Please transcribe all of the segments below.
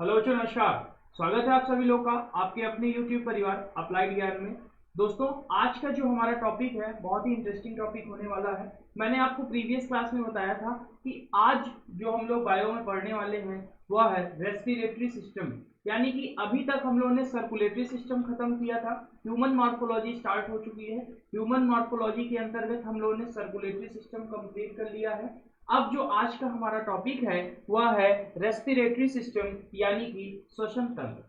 Hello बच्चों, नमस्कार। स्वागत है आप सभी लोग का आपके अपने YouTube परिवार अप्लाइड ज्ञान में। दोस्तों, आज का जो हमारा टॉपिक है बहुत ही इंटरेस्टिंग टॉपिक होने वाला है। मैंने आपको प्रीवियस क्लास में बताया था कि आज जो हम लोग बायो में पढ़ने वाले हैं वह है रेस्पिरेटरी सिस्टम। यानी कि अभी तक हम लोगों ने सर्कुलेटरी सिस्टम खत्म किया था, ह्यूमन मॉर्फोलॉजी स्टार्ट हो चुकी है। ह्यूमन मॉर्फोलॉजी के अंतर्गत हम लोगों ने सर्कुलेटरी सिस्टम कंप्लीट कर लिया है। अब जो आज का हमारा टॉपिक है वह है रेस्पिरेटरी सिस्टम यानी कि श्वसन तंत्र।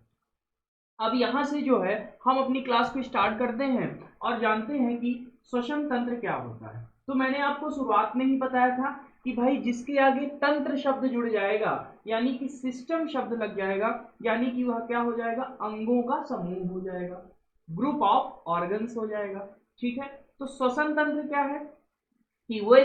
अब यहाँ से जो है हम अपनी क्लास को स्टार्ट करते हैं और जानते हैं कि श्वसन तंत्र क्या होता है। तो मैंने आपको शुरुआत में ही बताया था कि भाई जिसके आगे तंत्र शब्द जुड़ जाएगा यानी कि सिस्टम शब्द लग जाएगा, यानी कि वह क्या हो जाएगा, अंगों का समूह हो जाएगा, ग्रुप ऑफ ऑर्गन्स हो जाएगा। ठीक है, तो श्वसन तंत्र क्या है कि वे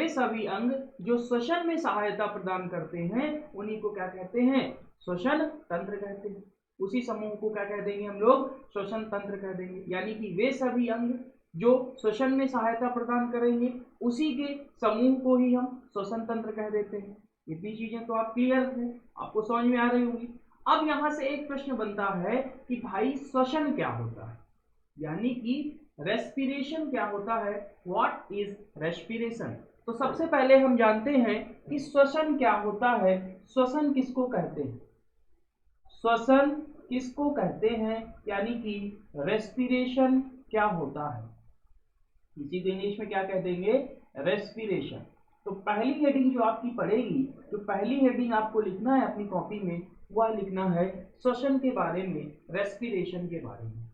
सभी अंग जो श्वसन में सहायता प्रदान करते हैं उन्हीं को क्या कहते हैं, श्वसन तंत्र कहते हैं। उसी समूह को क्या कह देंगे हम लोग, श्वसन तंत्र कह देंगे। यानी कि वे सभी अंग जो श्वसन में सहायता प्रदान करेंगे उसी के समूह को ही हम श्वसन तंत्र कह देते हैं। इतनी चीजें तो आप क्लियर है, आपको समझ में आ रही होंगी। अब यहाँ से एक प्रश्न बनता है कि भाई श्वसन क्या होता है, यानी कि रेस्पिरेशन क्या होता है, व्हाट इज रेस्पिरेशन। तो सबसे पहले हम जानते हैं कि श्वसन क्या होता है। श्वसन किसको कहते हैं, श्वसन किसको कहते हैं, यानी कि रेस्पिरेशन क्या होता है, इसी को इंग्लिश में क्या कह देंगे, रेस्पिरेशन। तो पहली हेडिंग जो आपकी पड़ेगी, जो पहली हेडिंग आपको लिखना है अपनी कॉपी में, वह लिखना है श्वसन के बारे में, रेस्पिरेशन के बारे में।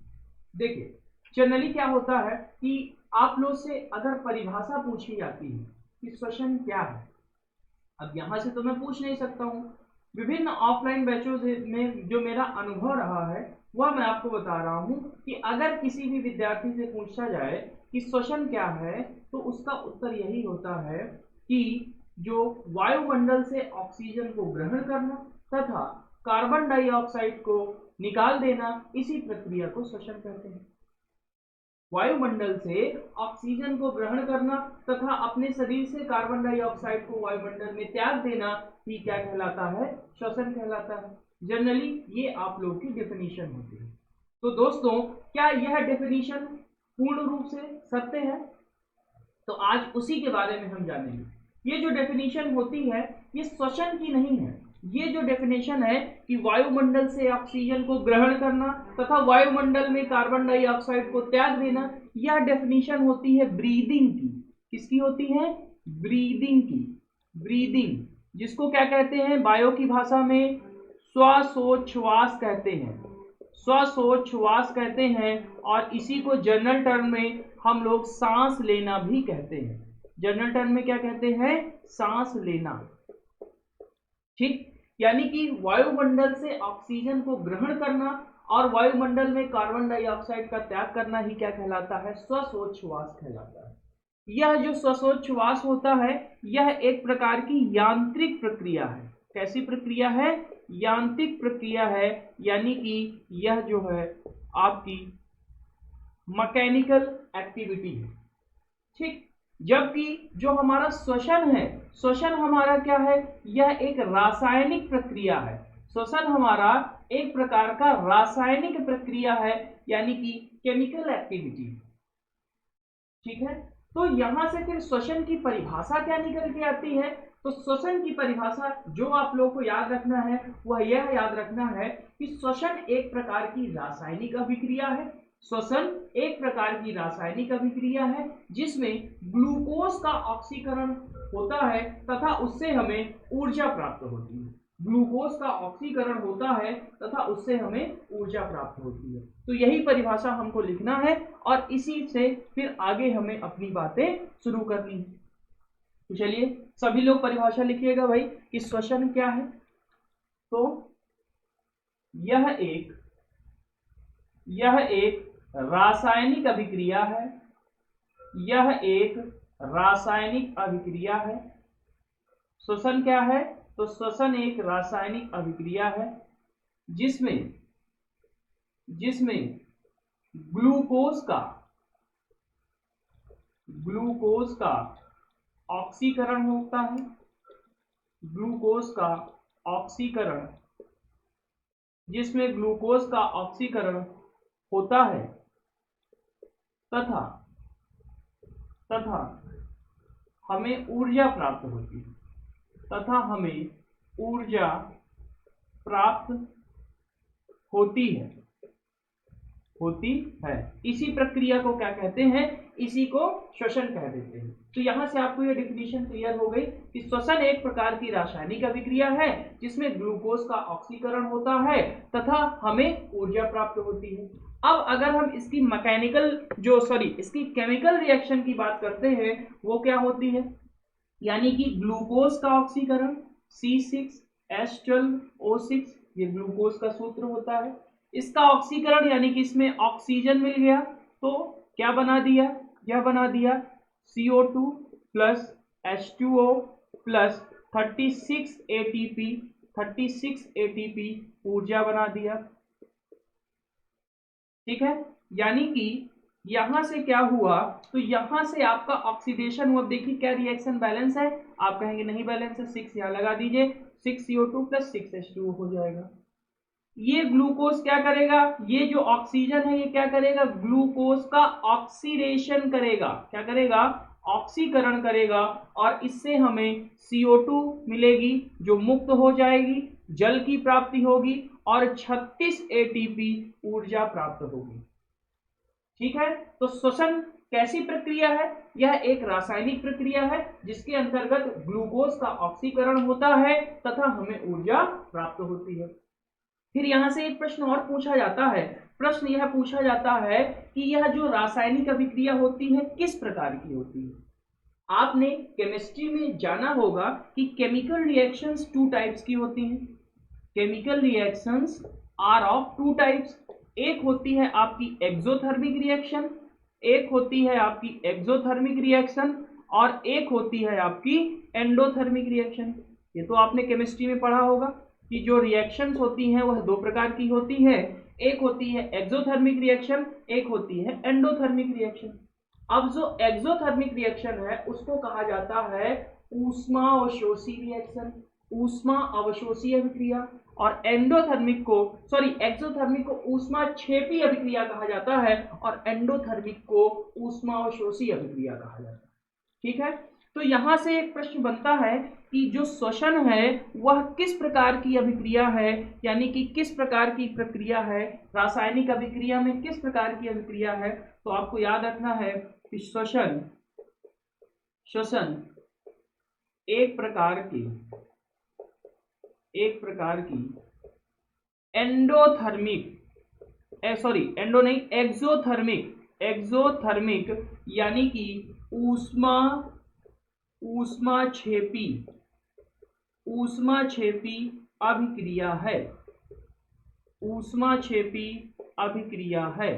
देखिए जनरली क्या होता है कि आप लोग से अगर परिभाषा पूछी जाती है कि श्वसन क्या है, अब यहां से तो मैं पूछ नहीं सकता हूं। विभिन्न ऑफलाइन बैचों में जो मेरा अनुभव रहा है वह मैं आपको बता रहा हूं कि अगर किसी भी विद्यार्थी से पूछा जाए कि श्वसन क्या है तो उसका उत्तर यही होता है कि जो वायुमंडल से ऑक्सीजन को ग्रहण करना तथा कार्बन डाइऑक्साइड को निकाल देना, इसी प्रक्रिया को श्वसन कहते हैं। वायुमंडल से ऑक्सीजन को ग्रहण करना तथा अपने शरीर से कार्बन डाइऑक्साइड को वायुमंडल में त्याग देना ही क्या कहलाता है, श्वसन कहलाता है। जनरली ये आप लोगों की डेफिनेशन होती है। तो दोस्तों, क्या यह डेफिनेशन पूर्ण रूप से सत्य है, तो आज उसी के बारे में हम जानेंगे। ये जो डेफिनेशन होती है ये श्वसन की नहीं है। ये जो डेफिनेशन है कि वायुमंडल से ऑक्सीजन को ग्रहण करना तथा वायुमंडल में कार्बन डाइऑक्साइड को त्याग देना, यह डेफिनेशन होती है ब्रीदिंग की। किसकी होती है, ब्रीदिंग की। ब्रीदिंग जिसको क्या कहते हैं बायो की भाषा में, श्वासोच्छ्वास कहते हैं, श्वासोच्छ्वास कहते हैं। और इसी को जनरल टर्म में हम लोग सांस लेना भी कहते हैं। जनरल टर्म में क्या कहते हैं, सांस लेना। ठीक, यानी कि वायुमंडल से ऑक्सीजन को ग्रहण करना और वायुमंडल में कार्बन डाइऑक्साइड का त्याग करना ही क्या कहलाता है, श्वासोच्छ्वास कहलाता है। यह जो श्वासोच्छ्वास होता है यह एक प्रकार की यांत्रिक प्रक्रिया है। कैसी प्रक्रिया है, यांत्रिक प्रक्रिया है। यानी कि यह जो है आपकी मैकेनिकल एक्टिविटी है। ठीक, जबकि जो हमारा श्वसन है, श्वसन हमारा क्या है, यह एक रासायनिक प्रक्रिया है। श्वसन हमारा एक प्रकार का रासायनिक प्रक्रिया है, यानी कि केमिकल एक्टिविटी। ठीक है, तो यहां से फिर श्वसन की परिभाषा क्या निकल के आती है, तो श्वसन की परिभाषा जो आप लोगों को याद रखना है वह यह याद रखना है कि श्वसन एक प्रकार की रासायनिक अभिक्रिया है। श्वसन एक प्रकार की रासायनिक अभिक्रिया है जिसमें ग्लूकोज का ऑक्सीकरण होता है तथा उससे हमें ऊर्जा प्राप्त होती है। ग्लूकोज का ऑक्सीकरण होता है तथा उससे हमें ऊर्जा प्राप्त होती है। तो यही परिभाषा हमको लिखना है और इसी से फिर आगे हमें अपनी बातें शुरू करनी है। तो चलिए सभी लोग परिभाषा लिखिएगा भाई कि श्वसन क्या है। तो यह एक रासायनिक अभिक्रिया है। यह एक रासायनिक अभिक्रिया है। श्वसन क्या है, तो श्वसन एक रासायनिक अभिक्रिया है जिसमें ग्लूकोज का ऑक्सीकरण होता है। ग्लूकोज का ऑक्सीकरण, जिसमें ग्लूकोज का ऑक्सीकरण होता है तथा हमें ऊर्जा प्राप्त होती है, तथा हमें ऊर्जा प्राप्त होती है इसी प्रक्रिया को क्या कहते हैं? इसी को श्वसन कह देते हैं। तो यहां से आपको ये डिफिनीशन क्लियर हो गई कि श्वसन एक प्रकार की रासायनिक अभिक्रिया है जिसमें ग्लूकोज का ऑक्सीकरण होता है तथा हमें ऊर्जा प्राप्त होती है। अब अगर हम इसकी इसकी केमिकल रिएक्शन की बात करते हैं, वो क्या होती है? यानी कि ग्लूकोज का ऑक्सीकरण C6H12O6, ये ग्लूकोज का सूत्र होता है। इसका ऑक्सीकरण यानी कि इसमें ऑक्सीजन मिल गया तो क्या बना दिया? यह बना दिया CO2 plus H2O plus 36 ATP ऊर्जा बना दिया। ठीक है, यानी कि यहां से क्या हुआ? तो यहां से आपका ऑक्सीडेशन हुआ। देखिए क्या रिएक्शन बैलेंस है? आप कहेंगे नहीं बैलेंस है, 6 यहां लगा दीजिए, 6CO2 प्लस 6H2O हो जाएगा। ये ग्लूकोज क्या करेगा? ये जो ऑक्सीजन है ये क्या करेगा? ग्लूकोज का ऑक्सीडेशन करेगा। क्या करेगा? ऑक्सीकरण करेगा और इससे हमें CO2 मिलेगी जो मुक्त हो जाएगी, जल की प्राप्ति होगी और 36 ATP ऊर्जा प्राप्त होगी। ठीक है, तो श्वसन कैसी प्रक्रिया है? यह एक रासायनिक प्रक्रिया है जिसके अंतर्गत ग्लूकोज का ऑक्सीकरण होता है तथा हमें ऊर्जा प्राप्त होती है। फिर यहां से एक प्रश्न और पूछा जाता है। प्रश्न यह पूछा जाता है कि यह जो रासायनिक अभिक्रिया होती है किस प्रकार की होती है? आपने केमिस्ट्री में जाना होगा कि केमिकल रिएक्शंस 2 टाइप्स की होती हैं। Chemical reactions are of 2 types. एक होती है आपकी एक्सोथर्मिक रिएक्शन, और एक होती है आपकी एंडोथर्मिक रिएक्शन। ये तो आपने केमिस्ट्री में पढ़ा होगा कि जो रिएक्शंस होती हैं वह 2 प्रकार की होती है। एक होती है एक्सोथर्मिक रिएक्शन, एक होती है एंडोथर्मिक रिएक्शन। अब जो एक्सोथर्मिक रिएक्शन है उसको कहा जाता है ऊष्मा अवशोषी रिएक्शन, ऊष्मा अवशोषी अभिक्रिया, और एक्सोथर्मिक को ऊष्मा क्षेपी अभिक्रिया कहा जाता है और एंडोथर्मिक को ऊष्मा अवशोषी अभिक्रिया कहा जाता है। ठीक है, तो यहां से एक प्रश्न बनता है कि जो श्वसन है वह किस प्रकार की अभिक्रिया है, यानी कि किस प्रकार की प्रक्रिया है, रासायनिक अभिक्रिया में किस प्रकार की अभिक्रिया है। तो आपको याद रखना है कि श्वसन एक प्रकार की एक्सोथर्मिक यानी कि ऊष्माक्षेपी अभिक्रिया है।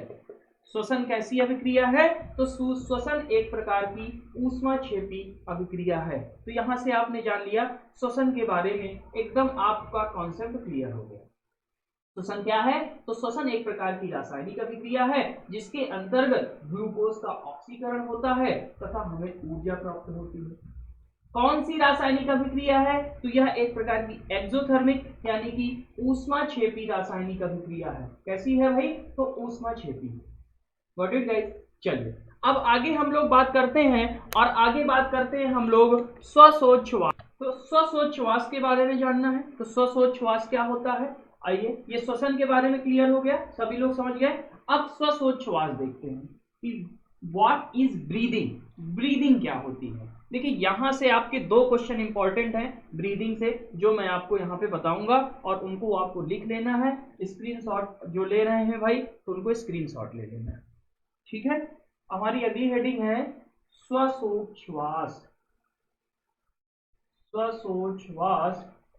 श्वसन कैसी अभिक्रिया है? तो श्वसन एक प्रकार की ऊष्माक्षेपी अभिक्रिया है। तो यहां से आपने जान लिया श्वसन के बारे में, एकदम आपका कॉन्सेप्ट क्लियर हो गया। श्वसन क्या है? तो श्वसन एक प्रकार की रासायनिक अभिक्रिया है जिसके अंतर्गत ग्लूकोज का ऑक्सीकरण होता है तथा हमें ऊर्जा प्राप्त होती है। कौन सी रासायनिक अभिक्रिया है? तो यह एक प्रकार की एक्सोथर्मिक यानी कि ऊष्माक्षेपी रासायनिक अभिक्रिया है। कैसी है भाई? तो ऊष्माक्षेपी। Got it guys? चलिए अब आगे हम लोग बात करते हैं हम लोग स्वशोच्छवास। तो स्वशोच्छवास के बारे में जानना है, तो स्वशोच्छवास क्या होता है? आइए, ये श्वसन के बारे में क्लियर हो गया, सभी लोग समझ गए। अब स्वशोच्छवास देखते हैं कि व्हाट इज ब्रीदिंग क्या होती है। देखिए यहां से आपके 2 क्वेश्चन इंपॉर्टेंट हैं ब्रीदिंग से, जो मैं आपको यहां पे बताऊंगा और उनको आपको लिख लेना है। स्क्रीनशॉट जो ले रहे हैं भाई तो उनको स्क्रीनशॉट ले लेना है। ठीक है, हमारी अगली हेडिंग है स्वशोच्छवास,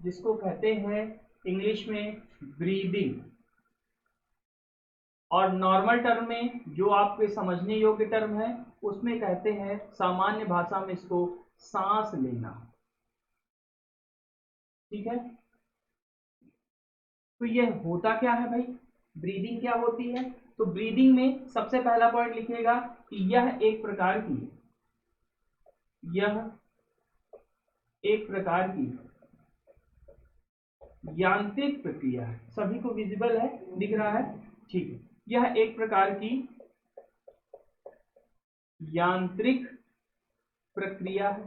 जिसको कहते हैं इंग्लिश में ब्रीदिंग, और नॉर्मल टर्म में जो आपके समझने योग्य टर्म है उसमें कहते हैं सामान्य भाषा में इसको सांस लेना। ठीक है, तो यह होता क्या है भाई? ब्रीदिंग क्या होती है? तो ब्रीदिंग में सबसे पहला पॉइंट लिखिएगा कि यह एक प्रकार की यांत्रिक प्रक्रिया है। सभी को विजिबल है, दिख रहा है? ठीक है, यह एक प्रकार की यांत्रिक प्रक्रिया है,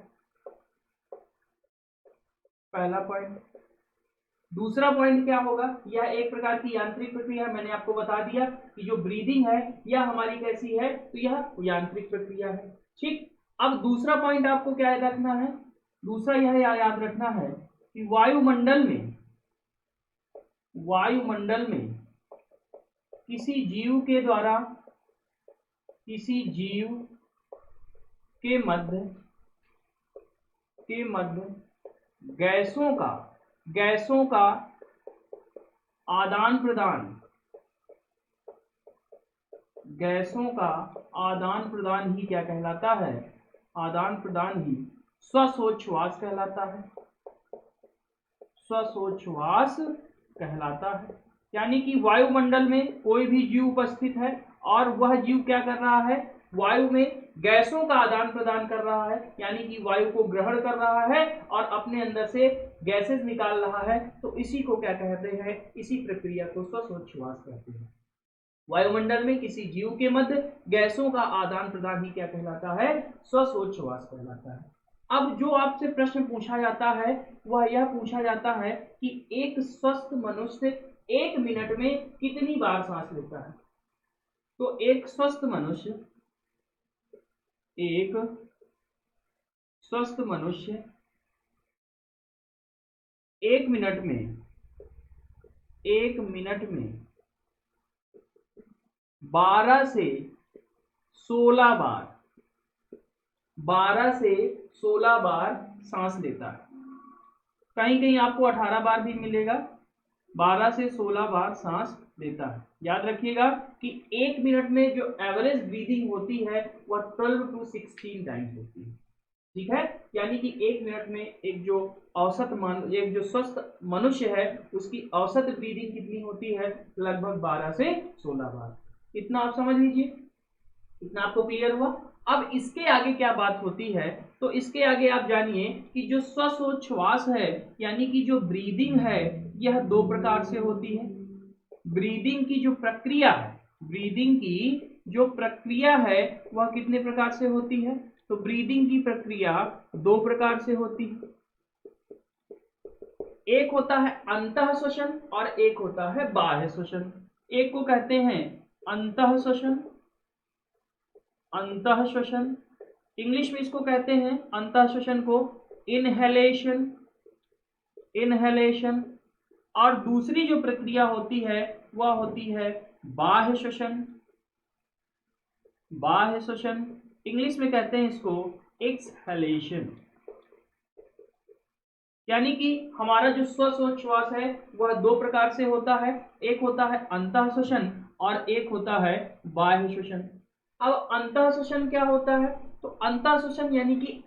पहला पॉइंट। दूसरा पॉइंट क्या होगा? यह एक प्रकार की यांत्रिक प्रक्रिया है। मैंने आपको बता दिया कि जो ब्रीदिंग है यह हमारी कैसी है, तो यह यांत्रिक प्रक्रिया है। ठीक, अब दूसरा पॉइंट आपको क्या याद रखना है? दूसरा यह याद रखना है कि वायुमंडल में किसी जीव के मध्य गैसों का आदान प्रदान ही क्या कहलाता है? आदान प्रदान ही श्वासोच्छ्वास कहलाता है। श्वासोच्छ्वास कहलाता है। यानी कि वायुमंडल में कोई भी जीव उपस्थित है और वह जीव क्या कर रहा है? वायु में गैसों का आदान प्रदान कर रहा है, यानी कि वायु को ग्रहण कर रहा है और अपने अंदर से गैसेस निकाल रहा है। तो इसी को क्या कहते हैं? इसी प्रक्रिया को श्वासोच्छ्वास कहते हैं। वायुमंडल में किसी जीव के मध्य गैसों का आदान प्रदान ही क्या कहलाता है? श्वासोच्छ्वास कहलाता है। अब जो आपसे प्रश्न पूछा जाता है वह यह पूछा जाता है कि एक स्वस्थ मनुष्य 1 मिनट में कितनी बार सांस लेता है? तो एक स्वस्थ मनुष्य 1 मिनट में 12 से 16 बार सांस लेता है। कहीं कहीं आपको 18 बार भी मिलेगा। 12 से 16 बार सांस लेता है। याद रखिएगा कि 1 मिनट में जो एवरेज ब्रीदिंग होती है वह 12 to 16 टाइम्स होती है। ठीक है, यानी कि 1 मिनट में एक जो स्वस्थ मनुष्य है उसकी औसत ब्रीदिंग कितनी होती है? लगभग 12 से 16 बार। इतना आप समझ लीजिए। इतना आपको क्लियर हुआ? अब इसके आगे क्या बात होती है? तो इसके आगे आप जानिए कि जो श्वासोच्छ्वास है यानी कि जो ब्रीदिंग है यह 2 प्रकार से होती है। ब्रीदिंग की जो प्रक्रिया है वह कितने प्रकार से होती है? तो ब्रीदिंग की प्रक्रिया 2 प्रकार से होती है। एक होता है अंतः श्वसन और एक होता है बाह्य श्वसन। एक को कहते हैं अंतः श्वसन, इंग्लिश में इसको कहते हैं अंतः श्वसन को इनहेलेशन, और दूसरी जो प्रक्रिया होती है वह होती है बाह्य श्वसन, इंग्लिश में कहते हैं इसको एक्सहेलेशन। यानी कि हमारा जो श्वासोच्छ्वास है वह 2 प्रकार से होता है। एक होता है अंतः श्वसन और एक होता है बाह्य श्वसन। अब अंतः श्वसन क्या होता है? तो अंतः श्वसन यानी कि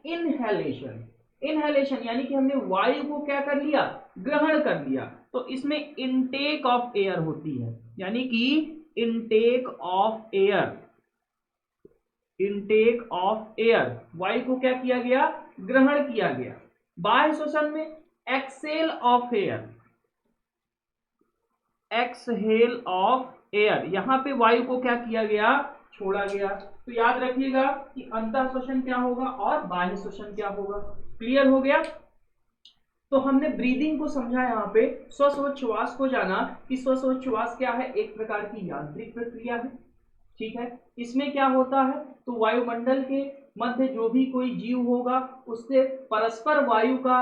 इनहेलेशन यानी कि हमने वायु को क्या कर लिया? ग्रहण कर लिया। तो इसमें इनटेक ऑफ एयर होती है, यानी कि इनटेक ऑफ एयर, वायु को क्या किया गया? ग्रहण किया गया। बाह्य श्वसन में एक्सहेल ऑफ एयर, यहां पे वायु को क्या किया गया? छोड़ा गया। तो याद रखिएगा कि अंतः श्वसन क्या होगा और बाह्य श्वसन क्या होगा। क्लियर हो गया? तो हमने ब्रीदिंग को समझा, यहाँ पे श्वासोच्छ्वास को जाना कि श्वासोच्छ्वास क्या है? एक प्रकार की यांत्रिक प्रक्रिया है। ठीक है, इसमें क्या होता है? तो वायुमंडल के मध्य जो भी कोई जीव होगा उससे परस्पर वायु का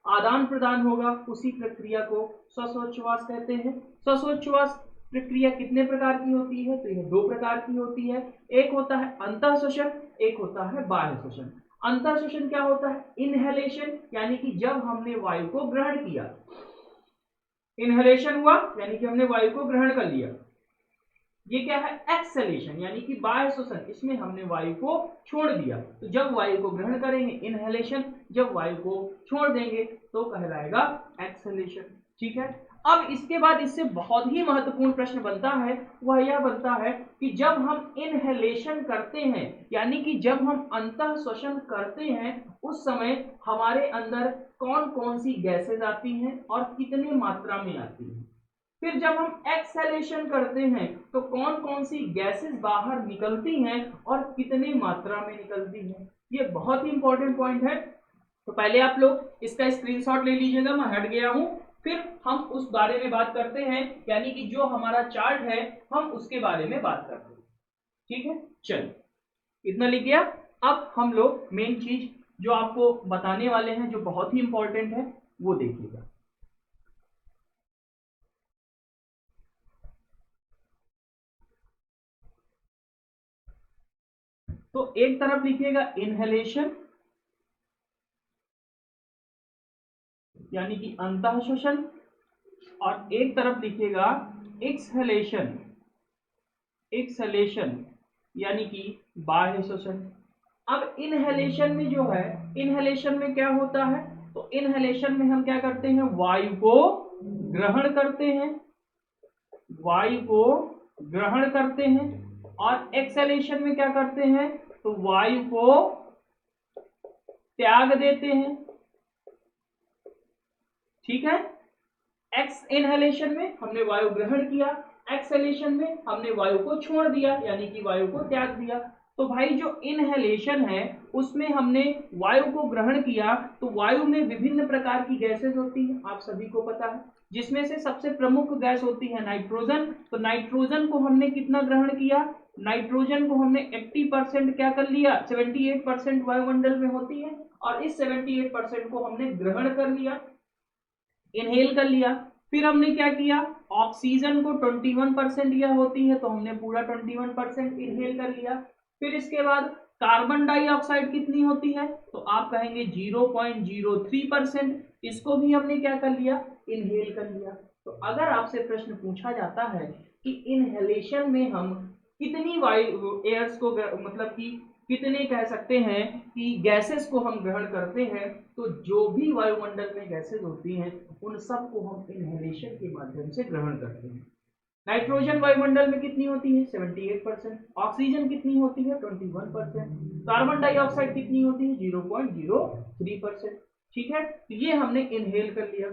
आदान प्रदान होगा, उसी प्रक्रिया को श्वासोच्छ्वास कहते हैं। श्वासोच्छ्वास प्रक्रिया कितने प्रकार की होती है? तो यह 2 प्रकार की होती है। एक होता है अंतः श्वसन, एक होता है बाह्य श्वसन। अंतः श्वसन क्या होता है? इनहेलेशन, यानी कि जब हमने वायु को ग्रहण किया, इनहेलेशन हुआ यानी कि हमने वायु को ग्रहण कर लिया। ये क्या है? एक्सहेलेशन, यानी कि बाह्य श्वसन, इसमें हमने वायु को छोड़ दिया। तो जब वायु को ग्रहण करेंगे इनहेलेशन, जब वायु को छोड़ देंगे तो कहलाएगा एक्सहेलेशन। ठीक है, अब इसके बाद इससे बहुत ही महत्वपूर्ण प्रश्न बनता है, वह यह बनता है कि जब हम इनहेलेशन करते हैं यानी कि जब हम अंतः श्वसन करते हैं उस समय हमारे अंदर कौन कौन सी गैसेज आती हैं और कितने मात्रा में आती हैं। फिर जब हम एक्सहेलेशन करते हैं तो कौन कौन सी गैसेस बाहर निकलती हैं और कितने मात्रा में निकलती हैं। ये बहुत ही इंपॉर्टेंट पॉइंट है, तो पहले आप लोग इसका स्क्रीनशॉट ले लीजिएगा, मैं हट गया हूं। फिर हम उस बारे में बात करते हैं, यानी कि जो हमारा चार्ट है हम उसके बारे में बात करते हैं। ठीक है, चलिए इतना लिख गया। अब हम लोग मेन चीज जो आपको बताने वाले हैं जो बहुत ही इंपॉर्टेंट है वो देखिएगा। तो एक तरफ लिखिएगा इनहेलेशन यानी कि अंतः श्वसन, और एक तरफ लिखिएगा एक्सहेलेशन, एक्सहेलेशन यानी कि बाह्य श्वसन। अब इनहेलेशन में जो है, इनहेलेशन में क्या होता है, तो इनहेलेशन में हम क्या करते हैं, वायु को ग्रहण करते हैं, वायु को ग्रहण करते हैं। और एक्सहेलेशन में क्या करते हैं, तो वायु को त्याग देते हैं। ठीक है, एक्स इनहेलेशन में हमने वायु ग्रहण किया, एक्सहेलेशन में हमने वायु को छोड़ दिया यानी कि वायु को त्याग दिया। तो भाई जो इनहेलेशन है उसमें हमने वायु को ग्रहण किया, तो वायु में विभिन्न प्रकार की गैसेस होती हैं, आप सभी को पता है, जिसमें से सबसे प्रमुख गैस होती है नाइट्रोजन। तो नाइट्रोजन को हमने कितना ग्रहण किया, नाइट्रोजन को हमने 80% क्या कर लिया, 78% वायुमंडल में होती है, और इस 78% को हमने ग्रहण कर लिया, इनहेल कर लिया। फिर हमने क्या किया, ऑक्सीजन को 21% यह होती है तो हमने पूरा 21% इनहेल कर लिया। फिर इसके बाद कार्बन डाइऑक्साइड कितनी होती है, तो आप कहेंगे 0.03%, इसको भी हमने क्या कर लिया, इनहेल कर लिया। तो अगर आपसे प्रश्न पूछा जाता है कि इनहेलेशन में हम कितनी वायु एयर्स को मतलब कि कितने कह सकते हैं कि गैसेस को हम ग्रहण करते हैं, तो जो भी वायुमंडल में गैसेस होती हैं उन सब को हम इनहेलेशन के माध्यम से ग्रहण करते हैं। नाइट्रोजन वायुमंडल में कितनी होती है, 78%, ऑक्सीजन कितनी होती है, 21%, कार्बन डाइऑक्साइड कितनी होती है, 0.03%। ठीक है, तो ये हमने इनहेल कर लिया।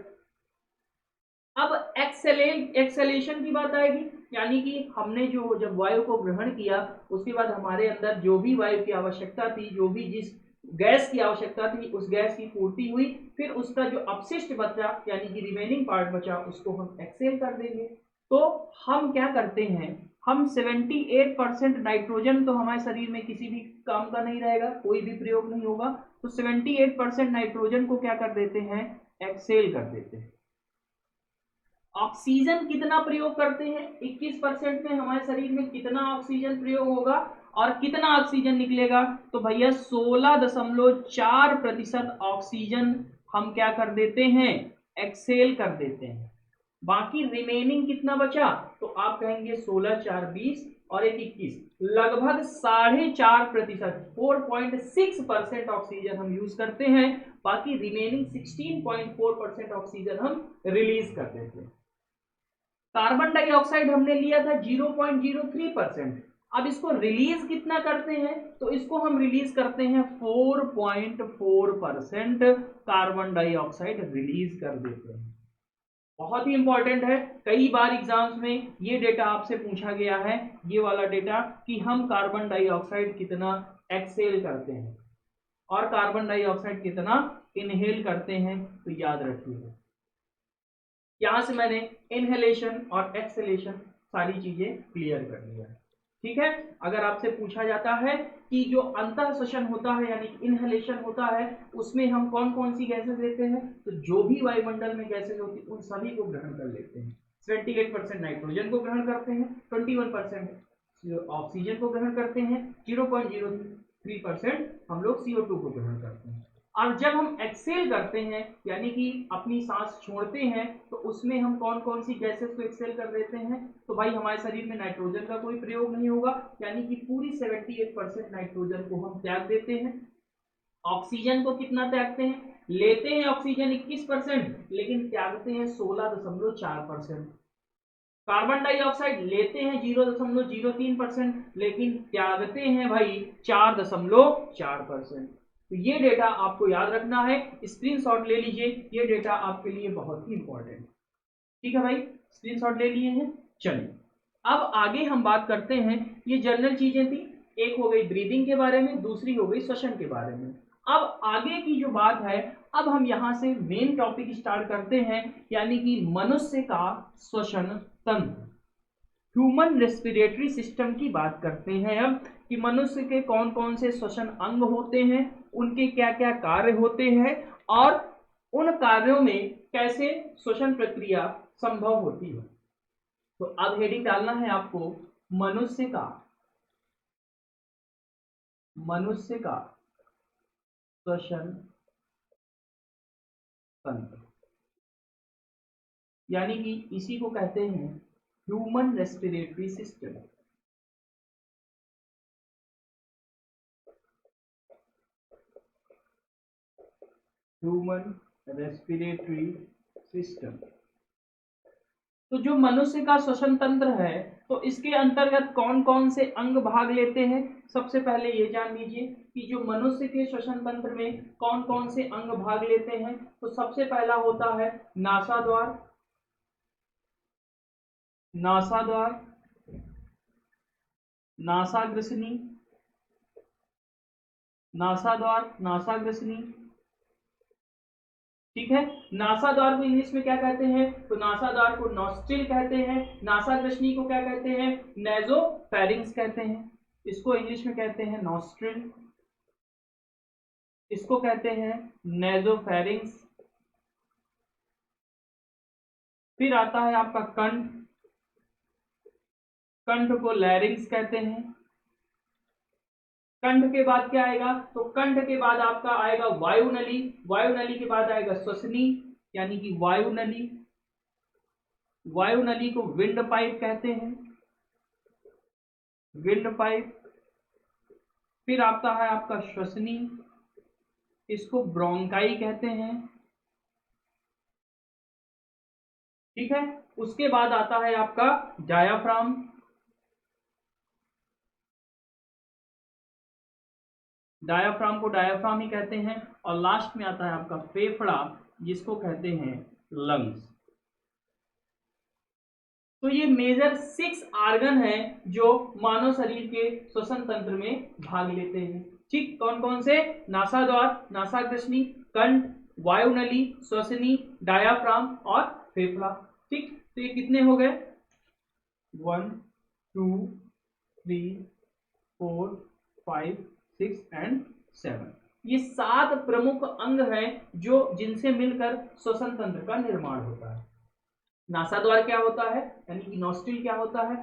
अब एक्सेलेशन की बात आएगी, यानी कि हमने जो जब वायु को ग्रहण किया उसके बाद हमारे अंदर जो भी वायु की आवश्यकता थी, जो भी जिस गैस की आवश्यकता थी उस गैस की पूर्ति हुई, फिर उसका जो अपशिष्ट बचा यानी कि रिमेनिंग पार्ट बचा उसको हम एक्सेल कर देंगे। तो हम क्या करते हैं, हम 78% नाइट्रोजन तो हमारे शरीर में किसी भी काम का नहीं रहेगा, कोई भी प्रयोग नहीं होगा, तो 78% नाइट्रोजन को क्या कर देते हैं, एक्सेल कर देते हैं। ऑक्सीजन कितना प्रयोग करते हैं, 21% में हमारे शरीर में कितना ऑक्सीजन प्रयोग होगा और कितना ऑक्सीजन निकलेगा, तो भैया 16.4% ऑक्सीजन हम क्या कर देते हैं, एक्सेल कर देते हैं। बाकी रिमेनिंग कितना बचा, तो आप कहेंगे 16 4 20 और एक 21, लगभग 4.5%, 4.6% ऑक्सीजन हम यूज करते हैं, बाकी रिमेनिंग 16.4% ऑक्सीजन हम रिलीज कर देते हैं। कार्बन डाइऑक्साइड हमने लिया था 0.03%, अब इसको रिलीज कितना करते हैं, तो इसको हम रिलीज करते हैं 4.4% कार्बन डाइऑक्साइड रिलीज कर देते हैं। बहुत ही इंपॉर्टेंट है, कई बार एग्जाम्स में ये डेटा आपसे पूछा गया है, ये वाला डेटा कि हम कार्बन डाइऑक्साइड कितना एक्सेल करते हैं और कार्बन डाइऑक्साइड कितना इनहेल करते हैं, तो याद रखिएगा। यहां से मैंने इनहेलेशन और एक्सहेलेशन सारी चीजें क्लियर कर लिया। ठीक है, अगर आपसे पूछा जाता है कि जो अंतः श्वसन होता है यानी इनहेलेशन होता है उसमें हम कौन कौन सी गैसेस लेते हैं, तो जो भी वायुमंडल में गैसेस होती है उन सभी को ग्रहण कर लेते हैं। 78% नाइट्रोजन को ग्रहण करते हैं, 21% ऑक्सीजन को ग्रहण करते हैं, 0.03% हम लोग CO2 को ग्रहण करते हैं। और जब हम एक्सेल करते हैं यानी कि अपनी सांस छोड़ते हैं, तो उसमें हम कौन कौन सी गैसेस को एक्सेल कर देते हैं, तो भाई हमारे शरीर में नाइट्रोजन का कोई प्रयोग नहीं होगा, यानी कि पूरी 78% नाइट्रोजन को हम त्याग देते हैं। ऑक्सीजन को कितना त्यागते हैं, लेते हैं ऑक्सीजन 21%, लेकिन त्यागते हैं 16.4%। कार्बन डाइऑक्साइड लेते हैं 0.03%, लेकिन त्यागते हैं भाई 4.4%। तो ये डेटा आपको याद रखना है, स्क्रीनशॉट ले लीजिए, ये डेटा आपके लिए बहुत ही इंपॉर्टेंट। ठीक है भाई, स्क्रीनशॉट ले लिए हैं। चलिए अब आगे हम बात करते हैं, ये जनरल चीजें थी, एक हो गई ब्रीदिंग के बारे में, दूसरी हो गई श्वसन के बारे में। अब आगे की जो बात है, अब हम यहां से मेन टॉपिक स्टार्ट करते हैं, यानी कि मनुष्य का श्वसन तंत्र, ह्यूमन रेस्पिरेटरी सिस्टम की बात करते हैं हम, कि मनुष्य के कौन कौन से श्वसन अंग होते हैं, उनके क्या क्या कार्य होते हैं, और उन कार्यों में कैसे श्वसन प्रक्रिया संभव होती है। तो अब हेडिंग डालना है आपको, मनुष्य का श्वसन तंत्र, यानी कि इसी को कहते हैं human respiratory system. Human respiratory system. तो जो मनुष्य का श्वसन तंत्र है, तो इसके अंतर्गत कौन कौन से अंग भाग लेते हैं। सबसे पहले ये जान लीजिए कि जो मनुष्य के श्वसन तंत्र में कौन कौन से अंग भाग लेते हैं। तो सबसे पहला होता है नासाद्वार, नासाग्रसनी, नासाग्रसनी। ठीक है, नासाद्वार को इंग्लिश में क्या कहते हैं, तो नासाद्वार को नॉस्ट्रिल कहते हैं, नासाग्रसनी को क्या कहते हैं, नेजोफेरिंक्स कहते हैं। इसको इंग्लिश में कहते हैं नॉस्ट्रिल, इसको कहते हैं नेजोफेरिंक्स। फिर आता है आपका कंठ, कंठ को लैरिंक्स कहते हैं। कंठ के बाद क्या आएगा, तो कंठ के बाद आपका आएगा वायुनली, वायुनली के बाद आएगा श्वसनी, यानी कि वायुनली, वायुनली को विंड पाइप कहते हैं, विंड पाइप। फिर आता है आपका श्वसनी, इसको ब्रोंकाई कहते हैं। ठीक है, उसके बाद आता है आपका डायाफ्राम, डायाफ्राम को डायाफ्राम ही कहते हैं। और लास्ट में आता है आपका फेफड़ा, जिसको कहते हैं लंग्स। तो ये मेजर 6 आर्गन है जो मानव शरीर के श्वसन तंत्र में भाग लेते हैं। ठीक, कौन कौन से, नासाद्वार, नासाग्रसनी, कंठ, वायुनली, श्वसनी, डायाफ्राम और फेफड़ा। ठीक, तो ये कितने हो गए, 1 2 3 4 5 6 एंड 7। ये 7 प्रमुख अंग हैं जो जिनसे मिलकर श्वसन तंत्र का निर्माण होता है। नासाद्वार क्या होता है, यानी कि नॉस्ट्रिल क्या होता है,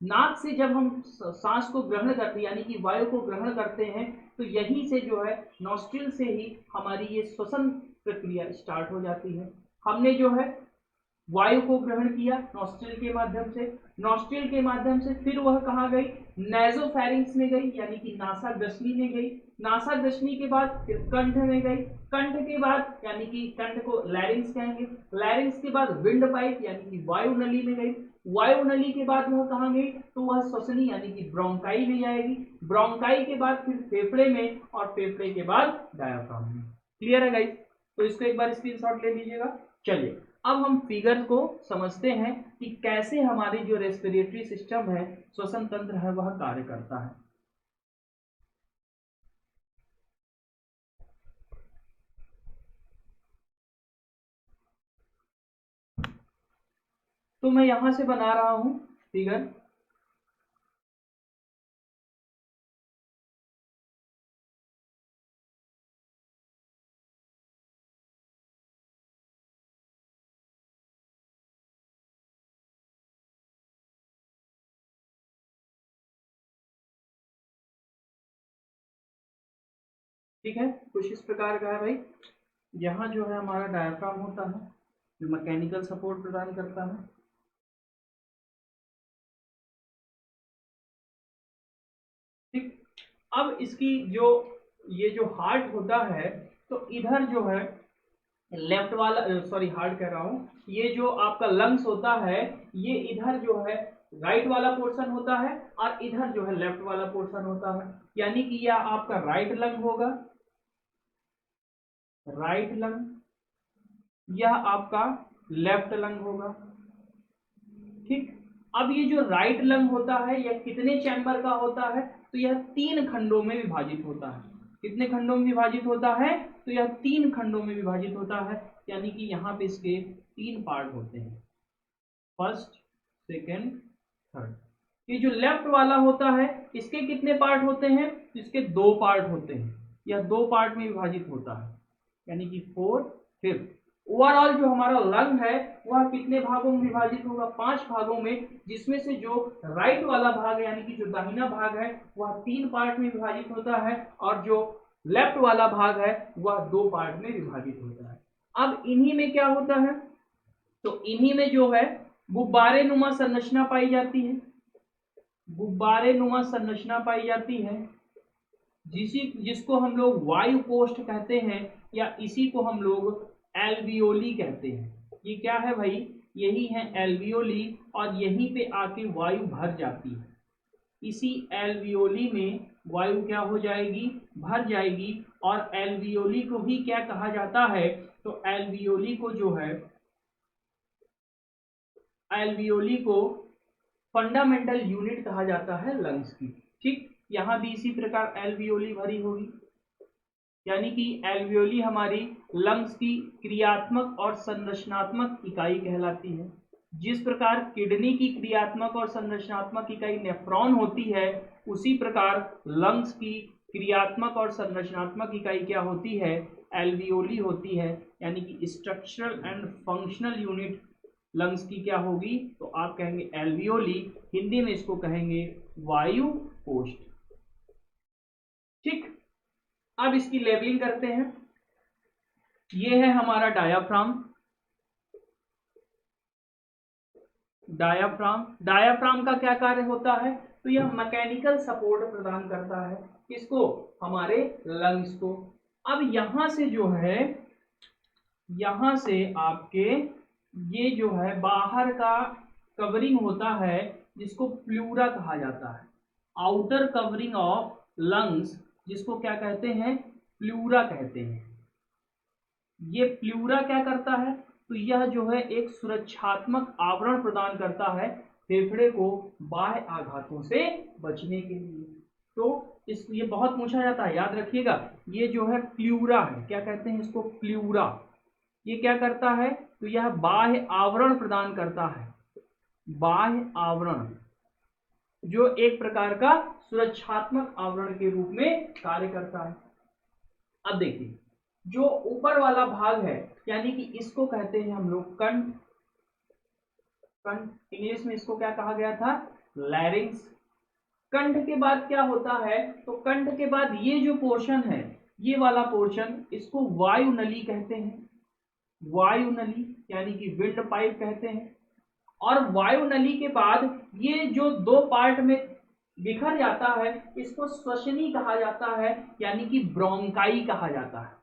नाक से जब हम सांस को ग्रहण करते हैं, यानी कि वायु को ग्रहण करते हैं, तो यहीं से जो है नॉस्ट्रिल से ही हमारी ये श्वसन प्रक्रिया स्टार्ट हो जाती है। हमने जो है वायु को ग्रहण किया नॉस्ट्रिल के माध्यम से, नॉस्ट्रिल के माध्यम से फिर वह कहाँ गई, नेजोफेरिंक्स में गई, यानी कि नासाग्रसनी में गई, नासाग्रसनी के बाद फिर कंठ में गई, कंठ के बाद यानी कि कंठ को लैरिंक्स कहेंगे, लैरिंक्स के बाद विंड पाइप यानी कि वायु नली में गई, वायु नली के बाद वह कहाँ गई, तो वह श्वसनी यानी कि ब्रोंकाई में जाएगी, ब्रोंकाई के बाद फिर फेफड़े में, और फेफड़े के बाद डायाफ्राम में। क्लियर है गाइस, तो इसको एक बार स्क्रीनशॉट ले लीजिएगा। चलिए अब हम फिगर को समझते हैं कि कैसे हमारी जो रेस्पिरेटरी सिस्टम है, श्वसन तंत्र है, वह कार्य करता है। तो मैं यहां से बना रहा हूं फिगर, ठीक है, कुछ इस प्रकार का है भाई। यहाँ जो है हमारा डायफ्राम होता है जो मैकेनिकल सपोर्ट प्रदान करता है। ठीक, अब इसकी जो ये जो हार्ट होता है, तो इधर जो है लेफ्ट वाला, सॉरी हार्ट कह रहा हूँ, ये जो आपका लंग्स होता है, ये इधर जो है राइट वाला पोर्शन होता है, और इधर जो है लेफ्ट वाला पोर्शन होता है, यानी कि यह आपका राइट लंग होगा, राइट लंग, यह आपका लेफ्ट लंग होगा। ठीक, अब ये जो राइट लंग होता है यह कितने चैम्बर का होता है? तो यह 3 खंडों में विभाजित होता है। कितने खंडों में विभाजित होता है? तो यह 3 खंडों में विभाजित होता है, यानी कि यहाँ पे इसके 3 पार्ट होते हैं, फर्स्ट, सेकेंड, थर्ड। ये जो लेफ्ट वाला होता है इसके कितने पार्ट होते हैं? इसके 2 पार्ट होते हैं, यह 2 पार्ट में विभाजित होता है, यानी कि 4, 5। ओवरऑल जो हमारा लंग है वह कितने भागों में विभाजित होगा? 5 भागों में, जिसमें से जो राइट वाला भाग है यानी कि जो दाहिना भाग है वह 3 पार्ट में विभाजित होता है, और जो लेफ्ट वाला भाग है वह 2 पार्ट में विभाजित होता है। अब इन्हीं में क्या होता है? तो इन्हीं में जो है गुब्बारे नुमा संरचना पाई जाती है, गुब्बारे नुमा संरचना पाई जाती है, जिसको हम लोग वायु कोष्ठ कहते हैं, या इसी को हम लोग एल्वियोली कहते हैं। ये क्या है भाई? यही है एल्वियोली, और यहीं पे आके वायु भर जाती है। इसी एल्वियोली में वायु क्या हो जाएगी? भर जाएगी। और एल्वियोली को ही क्या कहा जाता है? तो एल्वियोली को जो है, एल्वियोली को फंडामेंटल यूनिट कहा जाता है लंग्स की। ठीक, यहां भी इसी प्रकार एल्वियोली भरी होगी, यानी कि एल्वियोली हमारी लंग्स की क्रियात्मक और संरचनात्मक इकाई कहलाती है। जिस प्रकार किडनी की क्रियात्मक और संरचनात्मक इकाई नेफ्रॉन होती है, उसी प्रकार लंग्स की क्रियात्मक और संरचनात्मक इकाई क्या होती है? एल्वियोली होती है, यानी कि structural and functional unit lungs की क्या होगी? तो आप कहेंगे एल्वियोली, हिंदी में इसको कहेंगे वायु कोष्ठ। ठीक, अब इसकी लेबलिंग करते हैं। ये है हमारा डायाफ्राम। डायाफ्राम, डायाफ्राम का क्या कार्य होता है? तो यह मैकेनिकल सपोर्ट प्रदान करता है, किसको? हमारे लंग्स को। अब यहां से जो है, यहां से आपके ये जो है बाहर का कवरिंग होता है, जिसको प्लूरा कहा जाता है, आउटर कवरिंग ऑफ लंग्स, जिसको क्या कहते हैं? प्लूरा कहते हैं। ये प्लूरा क्या करता है? तो यह जो है एक सुरक्षात्मक आवरण प्रदान करता है फेफड़े को बाह्य आघातों से बचने के लिए। तो ये बहुत पूछा जाता है, याद रखिएगा। ये जो है प्लूरा है, क्या कहते हैं इसको? प्लूरा। ये क्या करता है? तो यह बाह्य आवरण प्रदान करता है, बाह्य आवरण, जो एक प्रकार का सुरक्षात्मक आवरण के रूप में कार्य करता है। अब देखिए, जो ऊपर वाला भाग है, यानी कि इसको कहते हैं हम लोग कंठ। कंठ, इंग्लिश में इसको क्या कहा गया था? लैरिंग्स। कंठ के बाद क्या होता है? तो कंठ के बाद ये जो पोर्शन है, ये वाला पोर्शन, इसको वायु नली कहते हैं। वायु नली यानी कि विंड पाइप कहते हैं। और वायु नली के बाद ये जो 2 पार्ट में बिखर जाता है, इसको श्वसनी कहा जाता है, यानी कि ब्रोंकाई कहा जाता है।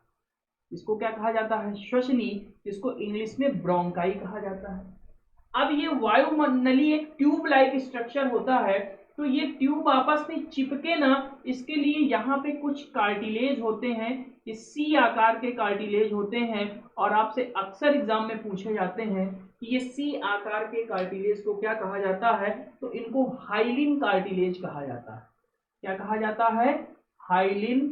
इसको क्या कहा जाता है? श्वसनी, जिसको इंग्लिश में ब्रोंकाई कहा जाता है। अब ये वायु नली एक ट्यूब लाइक स्ट्रक्चर होता है, तो ये ट्यूब आपस में चिपके ना, इसके लिए यहाँ पे कुछ कार्टिलेज होते हैं, ये सी आकार के कार्टिलेज होते हैं, और आपसे अक्सर एग्जाम में पूछे जाते हैं कि ये सी आकार के कार्टिलेज को क्या कहा जाता है? तो इनको हाइलिन कार्टिलेज कहा जाता है। क्या कहा जाता है? हाइलिन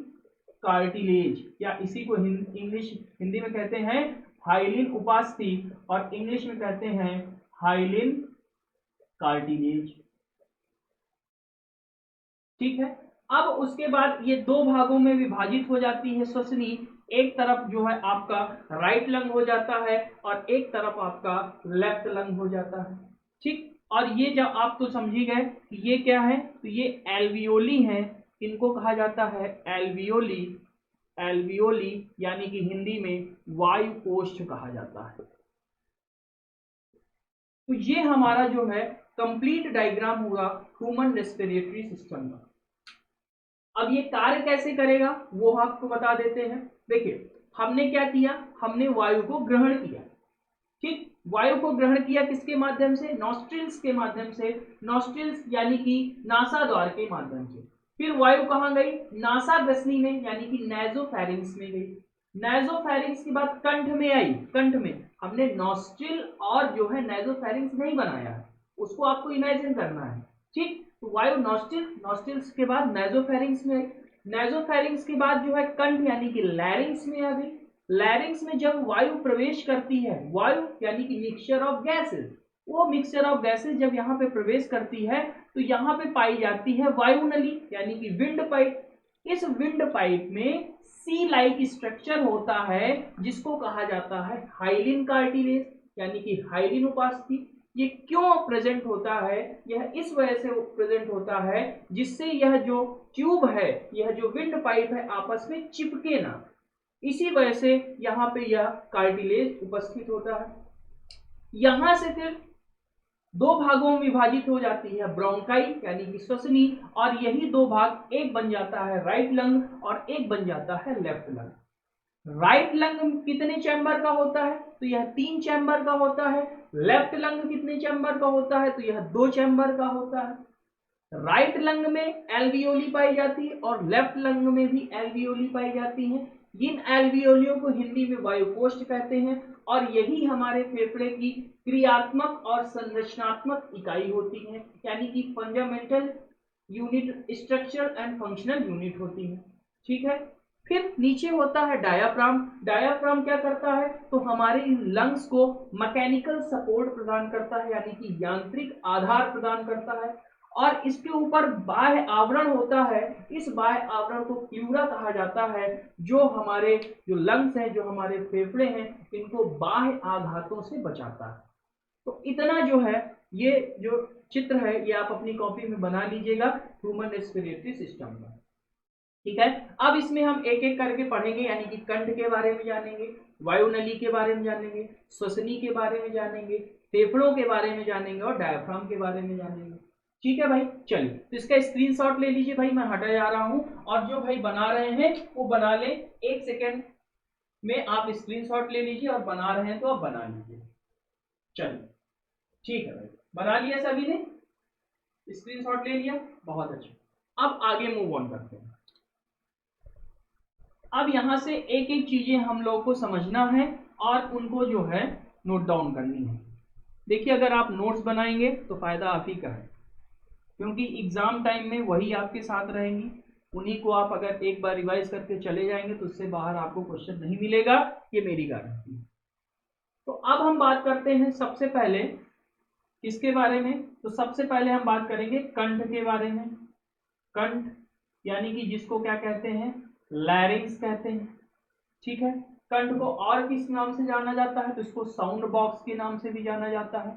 कार्टिलेज, या इसी को हिंदी में कहते हैं हाइलिन उपास्थि, और इंग्लिश में कहते हैं हाइलिन कार्टिलेज। ठीक है, अब उसके बाद ये 2 भागों में विभाजित हो जाती है श्वसनी। एक तरफ जो है आपका राइट लंग हो जाता है, और एक तरफ आपका लेफ्ट लंग हो जाता है। ठीक, और ये जब आप तो समझी गए कि ये क्या है? तो ये एल्वियोली है, इनको कहा जाता है एल्वियोली। एल्वियोली यानी कि हिंदी में वायु कोष्ठ कहा जाता है। तो ये हमारा जो है कंप्लीट डायग्राम होगा ह्यूमन रेस्पिरेटरी सिस्टम का। अब ये कार्य कैसे करेगा वो आपको बता देते हैं। देखिए, हमने क्या किया? हमने वायु को ग्रहण किया। ठीक, वायु को ग्रहण किया किसके माध्यम से? नॉस्ट्रिल्स के माध्यम से। नॉस्ट्रिल्स यानी कि नासा द्वार के माध्यम से। फिर वायु कहाँ गई? नासा ग्रसनी में, यानी कि नेजोफेरिंग्स में गई। नाइजोफेरिंग्स की बात कंठ में आई, कंठ में हमने नॉस्ट्रिल और जो है नाइजोफेरिंग्स नहीं बनाया है, उसको आपको इमेजिन करना है। ठीक, तो वायु नॉस्ट्रिल, नॉस्ट्रिल्स के बाद नाइजोफेरिंग्स में आई, नाइजोफेरिंग्स के बाद जो है कंठ यानी कि लैरिंग्स में आ गई। लैरिंग्स में जब वायु प्रवेश करती है, वायु यानी कि मिक्सचर ऑफ गैसेस, वो मिक्सचर ऑफ गैसेस जब यहाँ पे प्रवेश करती है तो यहाँ पे पाई जाती है वायुनली यानी कि विंड पाइप। इस विंड पाइप में सी लाइक स्ट्रक्चर होता है जिसको कहा जाता है हाइलिन कार्टिलेज यानी कि हाइलिन उपास्थि। ये क्यों प्रेजेंट होता है, यह इस वजह से प्रेजेंट होता है जिससे यह जो ट्यूब है, यह जो विंड पाइप है आपस में चिपके ना, इसी वजह से यहाँ पे यह कार्टिलेज उपस्थित होता है। यहां से फिर दो भागों में विभाजित हो जाती है ब्रोंकाई यानी कि श्वसनी, और यही दो भाग एक बन जाता है राइट लंग और एक बन जाता है लेफ्ट लंग। राइट लंग कितने चैम्बर का होता है, तो यह 3 चैम्बर का होता है। लेफ्ट लंग कितने चैम्बर का होता है, तो यह 2 चैम्बर का होता है। राइट लंग में एल्वियोली पाई जाती है और लेफ्ट लंग में भी एल्वियोली पाई जाती है। इन एल्वियोलियों को हिंदी में वायुकोष्ठ कहते हैं और यही हमारे फेफड़े की क्रियात्मक और संरचनात्मक इकाई होती है, यानी कि fundamental unit, structure and functional unit होती है। ठीक है, फिर नीचे होता है डायाफ्राम। डायाफ्राम क्या करता है, तो हमारे लंग्स को मैकेनिकल सपोर्ट प्रदान करता है यानी कि यांत्रिक आधार प्रदान करता है। और इसके ऊपर बाह्य आवरण होता है, इस बाह्य आवरण को प्लूरा कहा जाता है, जो हमारे जो लंग्स हैं, जो हमारे फेफड़े हैं, इनको बाह्य आघातों से बचाता है। तो इतना जो है, ये जो चित्र है ये आप अपनी कॉपी में बना लीजिएगा ह्यूमन रेस्पिरेटरी सिस्टम का। ठीक है, अब इसमें हम एक एक करके पढ़ेंगे, यानी कि कंठ के बारे में जानेंगे, वायुनली के बारे में जानेंगे, श्वसनी के बारे में जानेंगे, फेफड़ों के बारे में जानेंगे और डायफ्राम के बारे में जानेंगे। ठीक है भाई, चलिए तो इसका स्क्रीनशॉट ले लीजिए भाई, मैं हटा जा रहा हूं और जो भाई बना रहे हैं वो बना ले, 1 सेकेंड में आप स्क्रीनशॉट ले लीजिए और बना रहे हैं तो आप बना लीजिए। चलिए ठीक है भाई, बना लिया सभी ने, स्क्रीनशॉट ले लिया, बहुत अच्छा। अब आगे मूव ऑन करते हैं। अब यहां से एक एक चीजें हम लोग को समझना है और उनको जो है नोट डाउन करनी है। देखिए, अगर आप नोट्स बनाएंगे तो फायदा आप ही का है, क्योंकि एग्जाम टाइम में वही आपके साथ रहेंगी, उन्हीं को आप अगर एक बार रिवाइज करके चले जाएंगे तो उससे बाहर आपको क्वेश्चन नहीं मिलेगा, ये मेरी गारंटी है। तो अब हम बात करते हैं सबसे पहले किसके बारे में, तो सबसे पहले हम बात करेंगे कंठ के बारे में। कंठ यानी कि जिसको क्या कहते हैं, लैरिंग्स कहते हैं। ठीक है, कंठ को और किस नाम से जाना जाता है, तो इसको साउंड बॉक्स के नाम से भी जाना जाता है,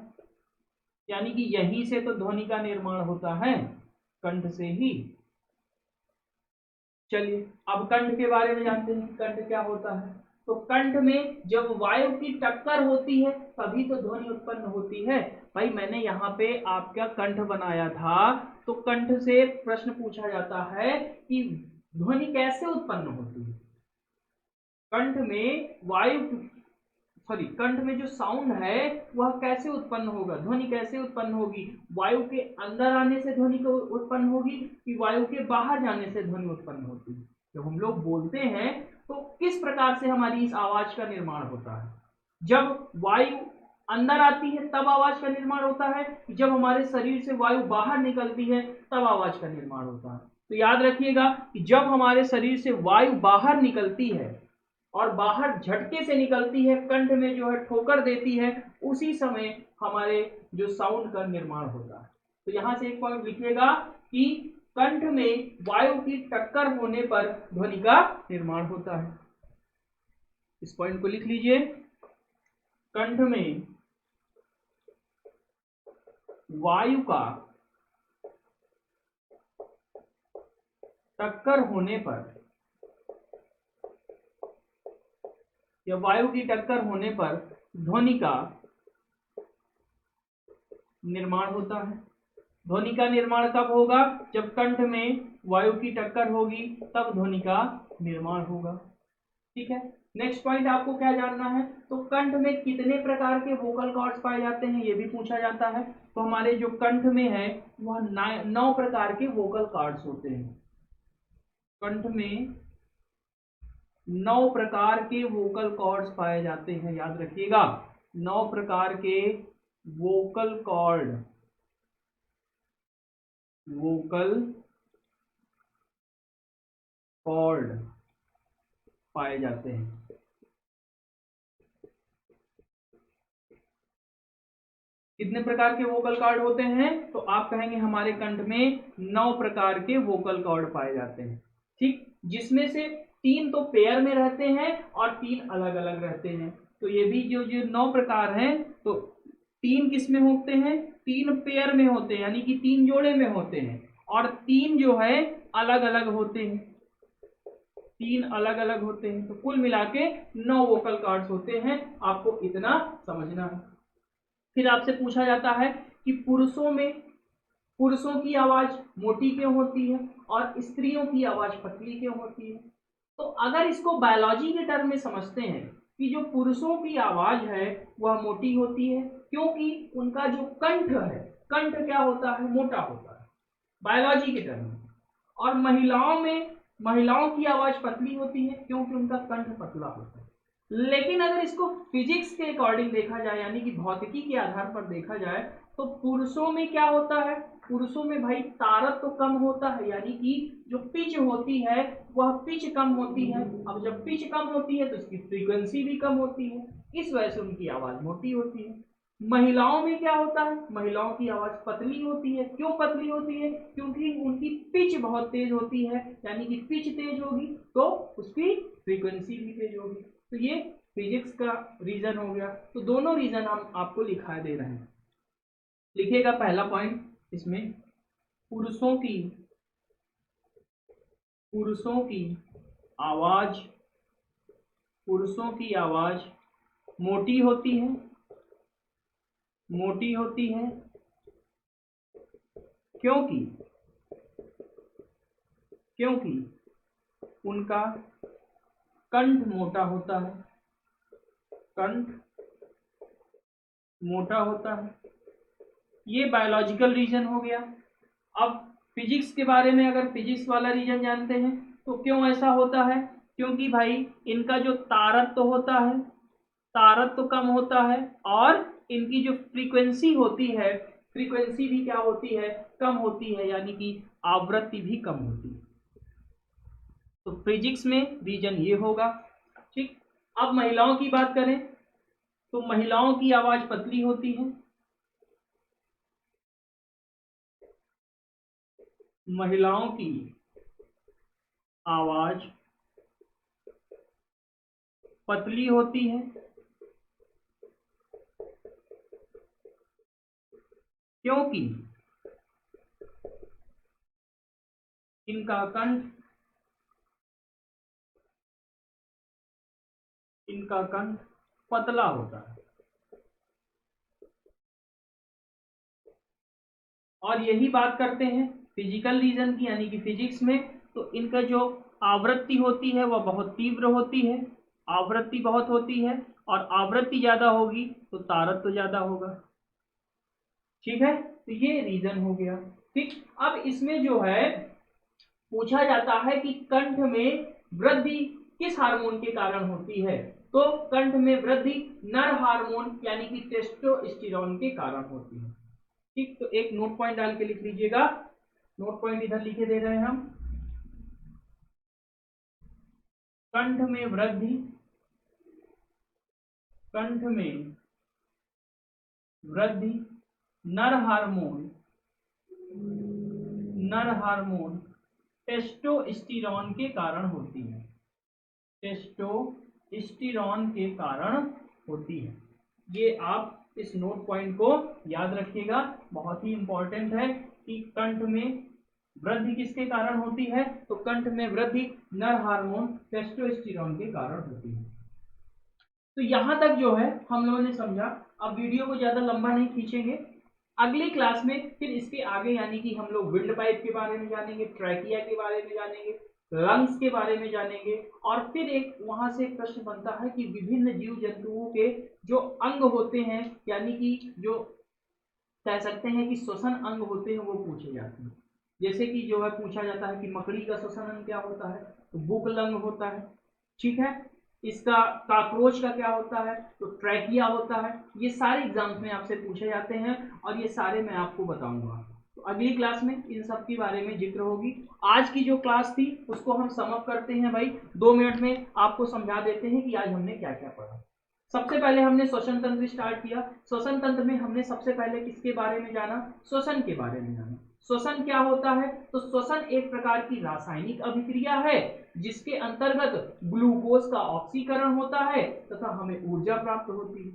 यानी कि यहीं से तो ध्वनि का निर्माण होता है, कंठ से ही। चलिए अब कंठ के बारे में जानते हैं, कंठ क्या होता है। तो कंठ में जब वायु की टक्कर होती है तभी तो ध्वनि उत्पन्न होती है। भाई मैंने यहाँ पे आपका कंठ बनाया था, तो कंठ से प्रश्न पूछा जाता है कि ध्वनि कैसे उत्पन्न होती है। कंठ में वायु, सॉरी, कंठ में जो साउंड है वह कैसे उत्पन्न होगा, ध्वनि कैसे उत्पन्न होगी, वायु के अंदर आने से ध्वनि को उत्पन्न होगी कि वायु के बाहर जाने से ध्वनि उत्पन्न होती है। जब हम लोग बोलते हैं तो किस प्रकार से हमारी इस आवाज का निर्माण होता है, जब वायु अंदर आती है तब आवाज का निर्माण होता है, जब हमारे शरीर से वायु बाहर निकलती है तब आवाज का निर्माण होता है। तो याद रखिएगा कि जब हमारे शरीर से वायु बाहर निकलती है और बाहर झटके से निकलती है, कंठ में जो है ठोकर देती है, उसी समय हमारे जो साउंड का निर्माण होता है। तो यहां से एक पॉइंट लिखिएगा कि कंठ में वायु की टक्कर होने पर ध्वनि का निर्माण होता है, इस पॉइंट को लिख लीजिए। कंठ में वायु का टक्कर होने पर या वायु की टक्कर होने पर ध्वनि का निर्माण होता है। ध्वनि का निर्माण कब होगा, जब कंठ में वायु की टक्कर होगी तब ध्वनि का निर्माण होगा। ठीक है, नेक्स्ट पॉइंट आपको क्या जानना है, तो कंठ में कितने प्रकार के वोकल कॉर्ड्स पाए जाते हैं ये भी पूछा जाता है। तो हमारे जो कंठ में है वह 9 प्रकार के वोकल कॉर्ड्स होते हैं। कंठ में 9 प्रकार के वोकल कॉर्ड्स पाए जाते हैं, याद रखिएगा 9 प्रकार के वोकल कॉर्ड पाए जाते हैं। कितने प्रकार के वोकल कॉर्ड होते हैं? तो आप कहेंगे हमारे कंठ में 9 प्रकार के वोकल कॉर्ड पाए जाते हैं, ठीक, जिसमें से 3 तो पेयर में रहते हैं और 3 अलग अलग रहते हैं। तो ये भी जो 9 प्रकार हैं, तो 3 किस में होते हैं? 3 पेयर में होते हैं, यानी कि 3 जोड़े में होते हैं, और 3 जो है अलग अलग होते हैं, 3 अलग अलग होते हैं। तो कुल मिला के 9 वोकल कॉर्ड्स होते हैं, आपको इतना समझना है। फिर आपसे पूछा जाता है कि पुरुषों की आवाज मोटी क्यों होती है और स्त्रियों की आवाज पतली क्यों होती है? तो अगर इसको बायोलॉजी के टर्म में समझते हैं कि जो पुरुषों की आवाज है वह मोटी होती है क्योंकि उनका जो कंठ है, कंठ क्या होता है? मोटा होता है बायोलॉजी के टर्म में। और महिलाओं की आवाज पतली होती है क्योंकि उनका कंठ पतला होता है। लेकिन अगर इसको फिजिक्स के अकॉर्डिंग देखा जाए, यानी कि भौतिकी के आधार पर देखा जाए, तो पुरुषों में क्या होता है? पुरुषों में भाई तारत तो कम होता है, यानी कि जो पिच होती है वह पिच कम होती है। अब जब पिच कम होती है तो इसकी फ्रीक्वेंसी भी कम होती है, इस वजह से उनकी आवाज मोटी होती है। महिलाओं में क्या होता है? महिलाओं की आवाज पतली होती है। क्यों पतली होती है? क्योंकि उनकी पिच बहुत तेज होती है, यानी कि पिच तेज होगी तो उसकी फ्रीक्वेंसी भी तेज होगी। तो ये फिजिक्स का रीजन हो गया। तो दोनों रीजन हम आपको दिखाई दे रहे हैं। लिखिएगा पहला पॉइंट इसमें, पुरुषों की आवाज मोटी होती है क्योंकि उनका कंठ मोटा होता है। ये बायोलॉजिकल रीजन हो गया। अब फिजिक्स के बारे में, अगर फिजिक्स वाला रीजन जानते हैं तो क्यों ऐसा होता है? क्योंकि भाई इनका जो तारत्व होता है, तारत्व कम होता है, और इनकी जो फ्रीक्वेंसी होती है, फ्रीक्वेंसी भी क्या होती है? कम होती है, यानी कि आवृत्ति भी कम होती है। तो फिजिक्स में रीजन ये होगा, ठीक। अब महिलाओं की बात करें तो महिलाओं की आवाज पतली होती है। महिलाओं की आवाज पतली होती है क्योंकि इनका कंठ पतला होता है। और यही बात करते हैं फिजिकल रीजन की, यानी कि फिजिक्स में, तो इनका जो आवृत्ति होती है वह बहुत तीव्र होती है, आवृत्ति बहुत होती है, और आवृत्ति ज्यादा होगी तो तारत्व तो ज्यादा होगा, ठीक है। तो ये रीजन हो गया, ठीक। अब इसमें जो है पूछा जाता है कि कंठ में वृद्धि किस हार्मोन के कारण होती है? तो कंठ में वृद्धि नर हार्मोन यानी कि टेस्टोस्टेरोन के कारण होती है, ठीक। तो एक नोट पॉइंट डाल के लिख लीजिएगा, नोट पॉइंट इधर लिखे दे रहे हैं हम। कंठ में वृद्धि नर हार्मोन टेस्टोस्टेरोन के कारण होती है, टेस्टोस्टेरोन के कारण होती है। ये आप इस नोट पॉइंट को याद रखिएगा, बहुत ही इंपॉर्टेंट है कि कंठ में वृद्धि किसके कारण होती है? तो कंठ में वृद्धि नर हार्मोन टेस्टोस्टेरोन के कारण होती है। तो यहां तक जो है हम लोगों ने समझा। अब वीडियो को ज्यादा लंबा नहीं खींचेंगे, अगली क्लास में फिर इसके आगे, यानी कि हम लोग विंड पाइप के बारे में जानेंगे, ट्रैकिया के बारे में जानेंगे, लंग्स के बारे में जानेंगे, और फिर एक वहां से एक प्रश्न बनता है कि विभिन्न जीव जंतुओं के जो अंग होते हैं, यानी कि जो कह सकते हैं कि श्वसन अंग होते हैं, वो पूछे जाते हैं। जैसे कि जो है पूछा जाता है कि मकड़ी का श्वसन अंग क्या होता है? तो बुक लंग होता है। ठीक है। इसका काकरोच का क्या होता है, तो ट्रैकिया होता है। ये सारे एग्जाम्स में आपसे पूछे जाते हैं और ये सारे मैं आपको बताऊंगा। तो अगली क्लास में इन सब के बारे में जिक्र होगी। आज की जो क्लास थी उसको हम समअप करते हैं भाई, 2 मिनट में आपको समझा देते हैं कि आज हमने क्या क्या पढ़ा। सबसे पहले हमने श्वसन तंत्र स्टार्ट किया। श्वसन तंत्र में हमने सबसे पहले किसके बारे में जाना, श्वसन के बारे में जाना। श्वसन क्या होता है, तो श्वसन एक प्रकार की रासायनिक अभिक्रिया है जिसके अंतर्गत ग्लूकोज का ऑक्सीकरण होता है तथा हमें ऊर्जा प्राप्त होती है।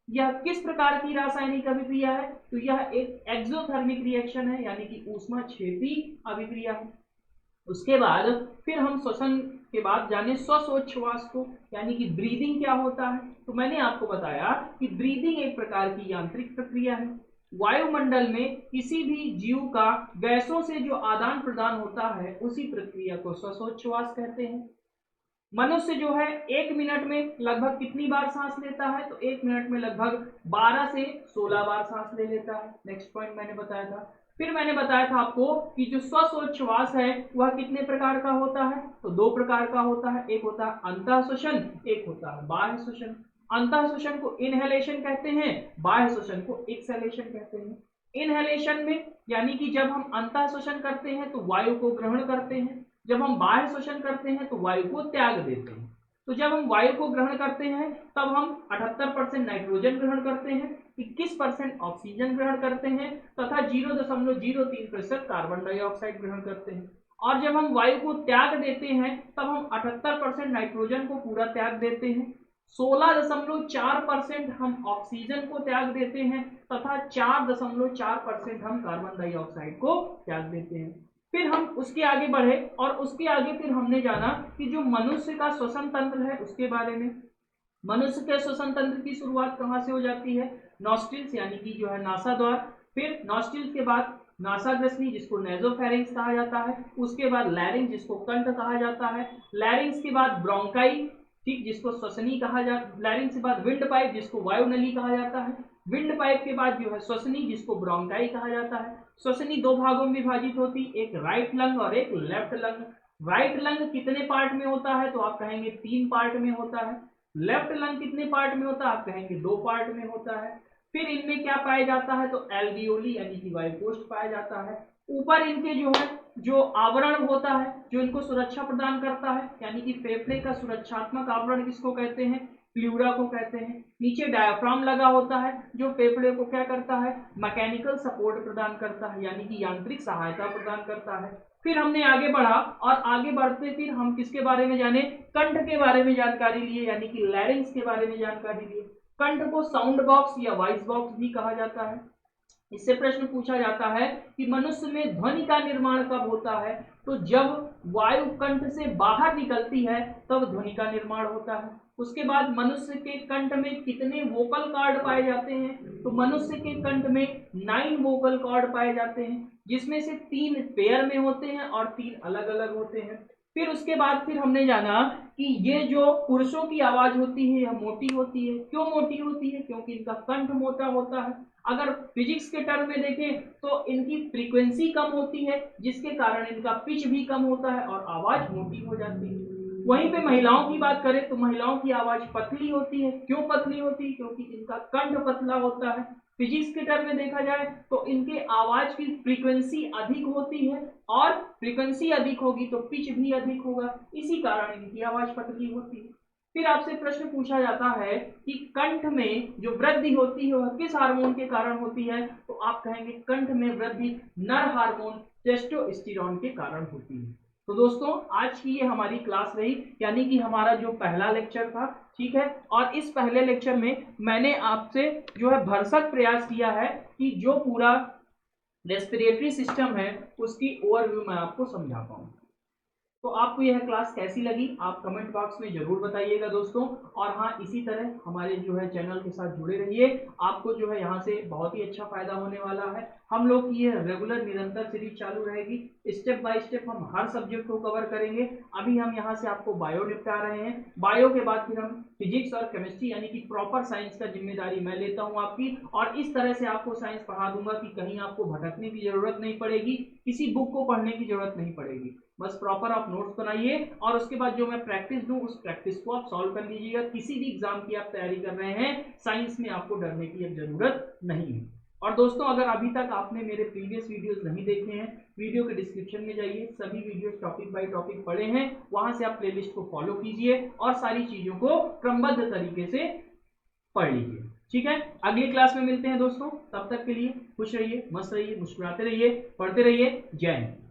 यह किस प्रकार की रासायनिक अभिक्रिया है, तो यह एक एक्सोथर्मिक रिएक्शन है, यानी कि ऊष्माक्षेपी अभिक्रिया है। उसके बाद फिर हम श्वसन के बाद जाने श्वासोच्छ्वास को, यानी कि ब्रीदिंग क्या होता है। तो मैंने आपको बताया कि ब्रीदिंग एक प्रकार की यांत्रिक प्रक्रिया है। वायुमंडल में किसी भी जीव का गैसों से जो आदान प्रदान होता है उसी प्रक्रिया को श्वासोच्छ्वास कहते हैं। मनुष्य जो है 1 मिनट में लगभग कितनी बार सांस लेता है, तो 1 मिनट में लगभग 12 से 16 बार सांस ले लेता है। नेक्स्ट पॉइंट मैंने बताया था। फिर मैंने बताया था आपको कि जो श्वासोच्छ्वास है वह कितने प्रकार का होता है, तो 2 प्रकार का होता है। एक होता है अंतः श्वसन, एक होता है बाह्य श्वसन। अंतः श्वसन को इनहेलेशन कहते हैं, बाह्य श्वसन को एक्सहेलेशन कहते हैं। इनहेलेशन में यानी कि जब हम अंतः श्वसन करते हैं तो वायु को ग्रहण करते हैं, जब हम बाह्य श्वसन करते हैं तो वायु को त्याग देते हैं। तो जब हम वायु को ग्रहण करते हैं तब हम 78% नाइट्रोजन ग्रहण करते हैं, 21% ऑक्सीजन ग्रहण करते हैं तथा 0.03% कार्बन डाइऑक्साइड ग्रहण करते हैं। और जब हम वायु को त्याग देते हैं तब हम 78% नाइट्रोजन को पूरा त्याग देते हैं, 16.4% हम ऑक्सीजन को त्याग देते हैं तथा 4.4% हम कार्बन डाइऑक्साइड को त्याग देते हैं। फिर हम उसके आगे बढ़े और उसके आगे फिर हमने जाना कि जो मनुष्य का श्वसन तंत्र है उसके बारे में। मनुष्य के श्वसन तंत्र की शुरुआत कहाँ से हो जाती है, नॉस्ट्रिल्स यानी कि जो है नासाद्वार। फिर नॉस्ट्रिल्स के बाद नासाग्रसनी जिसको नेजोफेरिंक्स कहा जाता है, उसके बाद लैरिंक्स जिसको कंठ कहा जाता है, लैरिंक्स के बाद ब्रोंकाई, ठीक, जिसको श्वसनी कहा जाता है, लैरिंक्स के बाद विंड पाइप जिसको वायुनली कहा जाता है, विंड पाइप के बाद जो है श्वसनी जिसको ब्रोंकाई कहा जाता है। श्वसनी 2 भागों में विभाजित होती, एक राइट लंग और एक लेफ्ट लंग। राइट लंग कितने पार्ट में होता है, तो आप कहेंगे 3 पार्ट में होता है। लेफ्ट लंग कितने पार्ट में होता है, आप कहेंगे 2 पार्ट में होता है। फिर इनमें क्या पाया जाता है, तो एल्वियोली यानी कि वायुकोष्ठ पाया जाता है। ऊपर इनके जो है जो आवरण होता है जो इनको सुरक्षा प्रदान करता है, यानी कि फेफड़े का सुरक्षात्मक आवरण किसको कहते हैं, प्लूरा को कहते हैं। नीचे डायाफ्राम लगा होता है जो फेफड़े को क्या करता है, मैकेनिकल सपोर्ट प्रदान करता है, यानी कि यांत्रिक सहायता प्रदान करता है। फिर हमने आगे बढ़ा और आगे बढ़ते फिर हम किसके बारे में जाने, कंठ के बारे में जानकारी लिए, यानी कि लैरिंक्स के बारे में जानकारी लिए। कंठ को साउंड बॉक्स या वॉइस बॉक्स भी कहा जाता है। इससे प्रश्न पूछा जाता है कि मनुष्य में ध्वनि का निर्माण कब होता है, तो जब वायु कंठ से बाहर निकलती है तब ध्वनि का निर्माण होता है। उसके बाद मनुष्य के कंठ में कितने वोकल कॉर्ड पाए जाते हैं, तो मनुष्य के कंठ में 9 वोकल कॉर्ड पाए जाते हैं, जिसमें से 3 पेयर में होते हैं और 3 अलग अलग होते हैं। फिर उसके बाद फिर हमने जाना कि ये जो पुरुषों की आवाज होती है यह मोटी होती है। क्यों मोटी होती है, क्योंकि इनका कंठ मोटा होता है। अगर फिजिक्स के टर्म में देखें तो इनकी फ्रीक्वेंसी कम होती है जिसके कारण इनका पिच भी कम होता है और आवाज मोटी हो जाती है। वहीं पे महिलाओं की बात करें तो महिलाओं की आवाज पतली होती है। क्यों पतली होती है, क्योंकि इनका कंठ पतला होता है। फिजिक्स के टर्म में देखा जाए तो इनके आवाज की फ्रीक्वेंसी अधिक होती है और फ्रीक्वेंसी अधिक होगी तो पिच भी अधिक होगा, इसी कारण इनकी आवाज पतली होती है। फिर आपसे प्रश्न पूछा जाता है कि कंठ में जो वृद्धि होती है वह किस हार्मोन के कारण होती है, तो आप कहेंगे कंठ में वृद्धि नर हार्मोन टेस्टोस्टेरोन के कारण होती है। तो दोस्तों आज की ये हमारी क्लास रही, यानी कि हमारा जो पहला लेक्चर था, ठीक है। और इस पहले लेक्चर में मैंने आपसे जो है भरसक प्रयास किया है कि जो पूरा रेस्पिरेटरी सिस्टम है उसकी ओवरव्यू मैं आपको समझा पाऊँ। तो आपको यह क्लास कैसी लगी आप कमेंट बॉक्स में जरूर बताइएगा दोस्तों। और हाँ, इसी तरह हमारे जो है चैनल के साथ जुड़े रहिए, आपको जो है यहाँ से बहुत ही अच्छा फायदा होने वाला है। हम लोग की ये रेगुलर निरंतर सीरीज चालू रहेगी, स्टेप बाय स्टेप हम हर सब्जेक्ट को कवर करेंगे। अभी हम यहाँ से आपको बायो निपटा रहे हैं, बायो के बाद फिर हम फिजिक्स और केमिस्ट्री यानी कि प्रॉपर साइंस का जिम्मेदारी मैं लेता हूँ आपकी, और इस तरह से आपको साइंस पढ़ा दूंगा कि कहीं आपको भटकने की जरूरत नहीं पड़ेगी, किसी बुक को पढ़ने की जरूरत नहीं पड़ेगी। बस प्रॉपर आप नोट्स बनाइए और उसके बाद जो मैं प्रैक्टिस दूं उस प्रैक्टिस को आप सॉल्व कर लीजिएगा। किसी भी एग्जाम की आप तैयारी कर रहे हैं, साइंस में आपको डरने की अब जरूरत नहीं है। और दोस्तों अगर अभी तक आपने मेरे प्रीवियस वीडियोस नहीं देखे हैं, वीडियो के डिस्क्रिप्शन में जाइए, सभी वीडियोस टॉपिक बाय टॉपिक पढ़े हैं, वहां से आप प्लेलिस्ट को फॉलो कीजिए और सारी चीजों को क्रमबद्ध तरीके से पढ़ लीजिए। ठीक है, अगली क्लास में मिलते हैं दोस्तों, तब तक के लिए खुश रहिए, मस्त रहिए, मुस्कुराते रहिए, पढ़ते रहिए। जय हिंद।